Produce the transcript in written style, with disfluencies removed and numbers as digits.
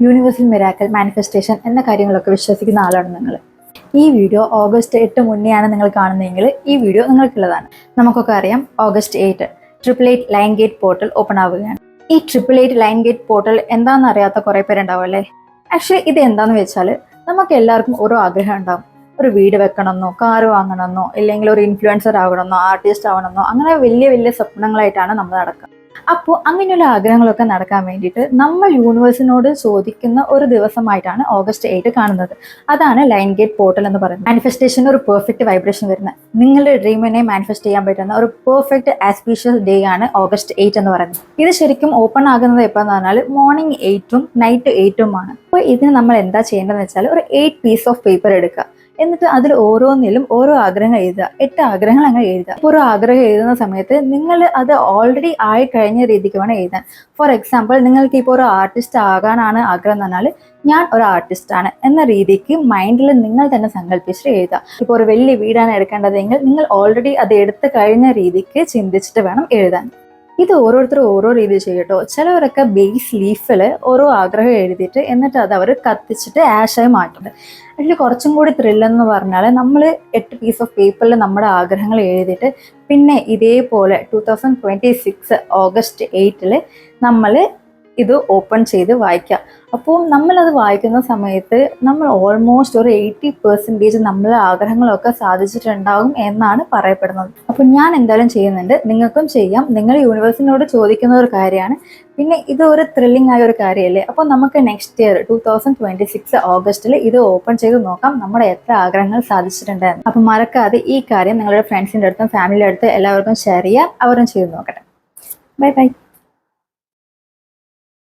Universal miracle manifestation എന്ന കാര്യങ്ങളൊക്കെ വിശ്വസിക്കുന്ന ആളാണ് നിങ്ങൾ. ഈ വീഡിയോ ഓഗസ്റ്റ് 8 മുന്നെയാണ് നിങ്ങൾ കാണുന്നതെങ്കിൽ ഈ വീഡിയോ നിങ്ങൾക്കുള്ളതാണ്. നമുക്കൊക്കെ അറിയാം, August 8 888 line gate portal open ആവുകയാണ്. ഈ 888 ലൈൻ ഗേറ്റ് പോർട്ടൽ എന്താണെന്ന് അറിയാത്ത കുറേ പേരുണ്ടാവും അല്ലേ. ആക്ച്വലി ഇത് എന്താണെന്ന് വെച്ചാൽ, നമുക്ക് എല്ലാവർക്കും ഓരോ ആഗ്രഹം ഉണ്ടാവും. ഒരു വീട് വെക്കണമെന്നോ, കാറ് വാങ്ങണമെന്നോ, ഇല്ലെങ്കിൽ ഒരു ഇൻഫ്ലുവൻസർ ആവണമെന്നോ, ആർട്ടിസ്റ്റ് ആവണമെന്നോ, അങ്ങനെ വലിയ വലിയ സ്വപ്നങ്ങളായിട്ടാണ് നമ്മൾ നടക്കുക. അപ്പോൾ അങ്ങനെയുള്ള ആഗ്രഹങ്ങളൊക്കെ നടക്കാൻ വേണ്ടിയിട്ട് നമ്മൾ യൂണിവേഴ്സിനോട് ചോദിക്കുന്ന ഒരു ദിവസമായിട്ടാണ് ഓഗസ്റ്റ് 8 കാണുന്നത്. അതാണ് ലൈൻ ഗേറ്റ് പോർട്ടൽ എന്ന് പറയുന്നത്. മാനിഫെസ്റ്റേഷന് ഒരു പെർഫെക്റ്റ് വൈബ്രേഷൻ വരുന്ന, നിങ്ങളുടെ ഡ്രീമിനെ മാനിഫെസ്റ്റ് ചെയ്യാൻ പറ്റുന്ന ഒരു പെർഫെക്റ്റ് ആസ്പീഷ്യസ് ഡേ ആണ് ഓഗസ്റ്റ് 8 എന്ന് പറയുന്നത്. ഇത് ശരിക്കും ഓപ്പൺ ആകുന്നത് എപ്പോഴെന്ന് പറഞ്ഞാൽ മോർണിംഗ് 8 നൈറ്റ് 8 ആണ്. അപ്പോൾ ഇതിന് നമ്മൾ എന്താ ചെയ്യേണ്ടതെന്ന് വെച്ചാൽ, ഒരു 8 പീസ് ഓഫ് പേപ്പർ എടുക്കുക. എന്നിട്ട് അതിൽ ഓരോന്നിലും ഓരോ ആഗ്രഹങ്ങൾ എഴുതുക. 8 ആഗ്രഹങ്ങൾ അങ്ങനെ എഴുതുക. ഓരോ ആഗ്രഹം എഴുതുന്ന സമയത്ത് നിങ്ങൾ അത് ഓൾറെഡി ആയി കഴിഞ്ഞ രീതിക്ക് വേണം എഴുതാൻ. ഫോർ എക്സാമ്പിൾ, നിങ്ങൾക്ക് ഇപ്പോൾ ഒരു ആർട്ടിസ്റ്റ് ആകാനാണ് ആഗ്രഹം എന്ന് പറഞ്ഞാൽ, ഞാൻ ഒരു ആർട്ടിസ്റ്റാണ് എന്ന രീതിക്ക് മൈൻഡിൽ നിങ്ങൾ തന്നെ സങ്കല്പിച്ചിട്ട് എഴുതുക. ഇപ്പോൾ ഒരു വലിയ വീടാണ് എടുക്കേണ്ടതെങ്കിൽ നിങ്ങൾ ഓൾറെഡി അത് എടുത്തു കഴിഞ്ഞ രീതിക്ക് ചിന്തിച്ചിട്ട് വേണം എഴുതാൻ. ഇത് ഓരോരുത്തരും ഓരോ രീതിയിൽ ചെയ്യട്ടോ. ചിലവരൊക്കെ ബേസ് ലീഫിൽ ഓരോ ആഗ്രഹം എഴുതിയിട്ട് എന്നിട്ട് അത് അവർ കത്തിച്ചിട്ട് ആഷായി മാറ്റുന്നുണ്ട്. അതിൽ കുറച്ചും കൂടി ത്രില്ലെന്ന് പറഞ്ഞാൽ, നമ്മൾ 8 പീസ് ഓഫ് പേപ്പറിൽ നമ്മുടെ ആഗ്രഹങ്ങൾ എഴുതിയിട്ട് പിന്നെ ഇതേപോലെ 2026 ഓഗസ്റ്റ് 8 നമ്മൾ ഇത് ഓപ്പൺ ചെയ്ത് വായിക്കുക. അപ്പോൾ നമ്മളത് വായിക്കുന്ന സമയത്ത് നമ്മൾ ഓൾമോസ്റ്റ് ഒരു 80% നമ്മളെ ആഗ്രഹങ്ങളൊക്കെ സാധിച്ചിട്ടുണ്ടാകും എന്നാണ് പറയപ്പെടുന്നത്. അപ്പോൾ ഞാൻ എന്തായാലും ചെയ്യുന്നുണ്ട്, നിങ്ങൾക്കും ചെയ്യാം. നിങ്ങൾ യൂണിവേഴ്സിനോട് ചോദിക്കുന്ന ഒരു കാര്യമാണ്. പിന്നെ ഇത് ഒരു ത്രില്ലിംഗ് ആയ ഒരു കാര്യമല്ലേ. അപ്പോൾ നമുക്ക് നെക്സ്റ്റ് ഇയർ 2026 ഓഗസ്റ്റിൽ ഇത് ഓപ്പൺ ചെയ്ത് നോക്കാം നമ്മുടെ എത്ര ആഗ്രഹങ്ങൾ സാധിച്ചിട്ടുണ്ടെന്ന്. അപ്പോൾ മറക്കാതെ ഈ കാര്യം നിങ്ങളുടെ ഫ്രണ്ട്സിൻ്റെ അടുത്തും ഫാമിലിയുടെ അടുത്തും എല്ലാവർക്കും ഷെയർ ചെയ്യുക. അവരും ചെയ്ത് നോക്കട്ടെ. Bye bye.